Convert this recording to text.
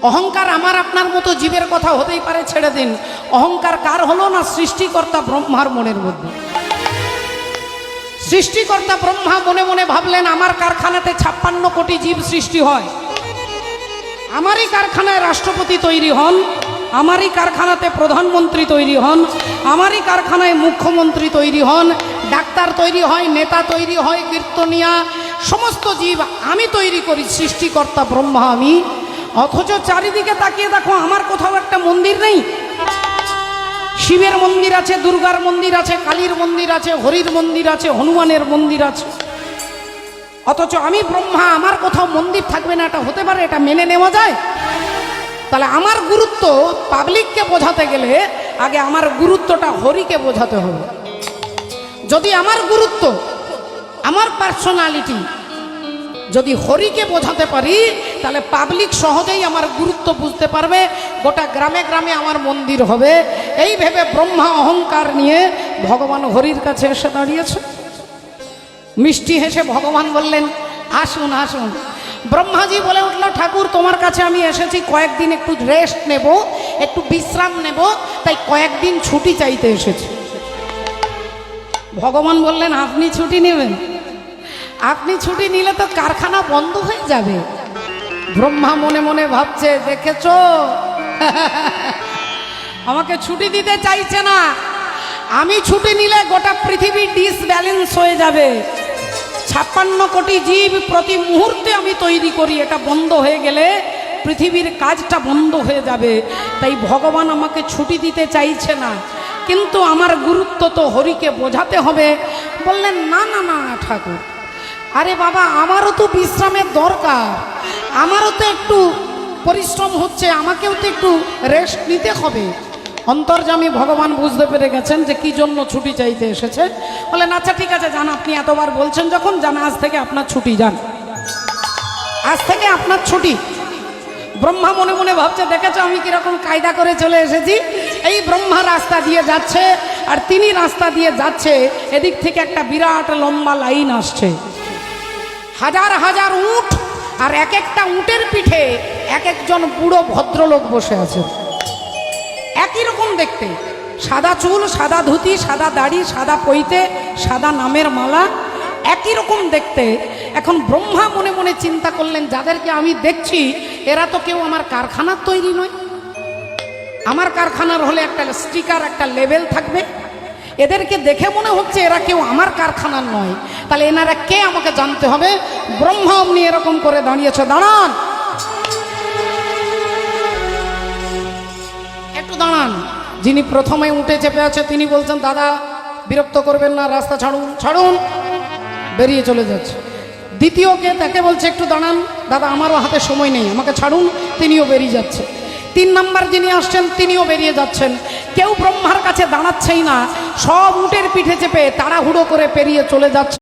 অহংকার আমার আপনার মতো জীবের কথা হতেই পারে, ছেড়ে দিন। অহংকার কার হলো না? সৃষ্টিকর্তা ব্রহ্মার মনের মধ্যে। সৃষ্টিকর্তা ব্রহ্মা মনে মনে ভাবলেন আমার কারখানাতে 56 কোটি জীব সৃষ্টি হয়, আমারই কারখানায় রাষ্ট্রপতি তৈরি হন, আমারই কারখানাতে প্রধানমন্ত্রী তৈরি হন, আমারই কারখানায় মুখ্যমন্ত্রী তৈরি হন, ডাক্তার তৈরি হয়, নেতা তৈরি হয়, কীর্তনিয়া, সমস্ত জীব আমি তৈরি করি, সৃষ্টিকর্তা ব্রহ্মা আমি। অথচ চারিদিকে তাকিয়ে দেখো আমার কোথাও একটা মন্দির নেই। শিবের মন্দির আছে, দুর্গার মন্দির আছে, কালীর মন্দির আছে, হরির মন্দির আছে, হনুমানের মন্দির আছে। অথচ আমি ব্রহ্মা, আমার কোথাও মন্দির থাকবে না, এটা হতে পারে? এটা মেনে নেওয়া যায়? তাহলে আমার গুরুত্ব পাবলিককে বোঝাতে গেলে আগে আমার গুরুত্বটা হরিকে বোঝাতে হবে। যদি আমার গুরুত্ব, আমার পার্সোনালিটি যদি হরিকে বোঝাতে পারি, তাহলে পাবলিক সহজেই আমার গুরুত্ব বুঝতে পারবে, গোটা গ্রামে গ্রামে আমার মন্দির হবে। এই ভেবে ব্রহ্মা অহংকার নিয়ে ভগবান হরির কাছে এসে দাঁড়িয়েছে। মিষ্টি হেসে ভগবান বললেন আসুন আসুন। ব্রহ্মাজি বলে উঠল ঠাকুর তোমার কাছে আমি এসেছি কয়েকদিন একটু রেস্ট নেব, একটু বিশ্রাম নেব, তাই কয়েকদিন ছুটি চাইতে এসেছি। ভগবান বললেন আপনি ছুটি নেবেন? আপনি ছুটি নিলে তো কারখানা বন্ধ হয়ে যাবে। ব্রহ্মা মনে মনে ভাবছে দেখেছ আমাকে ছুটি দিতে চাইছে না, আমি ছুটি নিলে গোটা পৃথিবী ডিসব্যালেন্স হয়ে যাবে। 56 কোটি জীব প্রতি মুহূর্তে আমি তৈরি করি, এটা বন্ধ হয়ে গেলে পৃথিবীর কাজটা বন্ধ হয়ে যাবে। তাই ভগবান আমাকে ছুটি দিতে চাইছে না, কিন্তু আমার গুরুত্ব তো হরিকে বোঝাতে হবে। বললেন না না না ঠাকুর, আরে বাবা আমারও তো বিশ্রামের দরকার, আমারও তো একটু পরিশ্রম হচ্ছে, আমাকেও তো একটু রেস্ট নিতে হবে। অন্তর্যামী ভগবান বুঝতে পেরে গেছেন যে কি জন্য ছুটি চাইতে এসেছে। বলেন আচ্ছা ঠিক আছে যান, আপনি এতবার বলছেন যখন যান, আজ থেকে আপনার ছুটি, যান, আজ থেকে আপনার ছুটি। ব্রহ্মা মনে মনে ভাবছে দেখেছো আমি কিরকম কায়দা করে চলে এসেছি। এই ব্রহ্মা রাস্তা দিয়ে যাচ্ছে আর তিনি রাস্তা দিয়ে যাচ্ছে, এদিক থেকে একটা বিরাট লম্বা লাইন আসছে, হাজার হাজার উট, আর এক একটা উটের পিঠে এক একজন বুড়ো ভদ্রলোক বসে আছে, একই রকম দেখতে, সাদা চুল, সাদা ধুতি, সাদা দাড়ি, সাদা পৈতে, সাদা নামের মালা, একই রকম দেখতে। এখন ব্রহ্মা মনে মনে চিন্তা করলেন যাদেরকে আমি দেখছি এরা তো কেউ আমার কারখানার তৈরি নয়। আমার কারখানার হলে একটা স্টিকার, একটা লেবেল থাকবে, এদেরকে দেখে মনে হচ্ছে এরা কেউ আমার কারখানার নয়, তাহলে এনারা কে আমাকে জানতে হবে। ব্রহ্মা অমনি এরকম করে দাঁড়িয়েছে, দাঁড়ান একটু দাঁড়ান। যিনি প্রথমে উঠে চেপে আছে তিনি বলছেন দাদা বিরক্ত করবেন না, রাস্তা ছাড়ুন ছাড়ুন, বেরিয়ে চলে যাচ্ছে। দ্বিতীয়কে তাকে বলছে একটু দাঁড়ান দাদা আমারও হাতে সময় নেই, আমাকে ছাড়ুন, তিনিও বেরিয়ে যাচ্ছে। 3 নম্বর যিনি আসছেন তিনিও বেরিয়ে যাচ্ছেন। কেউ ব্রহ্মার কাছে দাঁড়াচ্ছেই না, সব উটের পিঠে চেপে তাড়াহুড়ো করে পেরিয়ে চলে যাচ্ছে।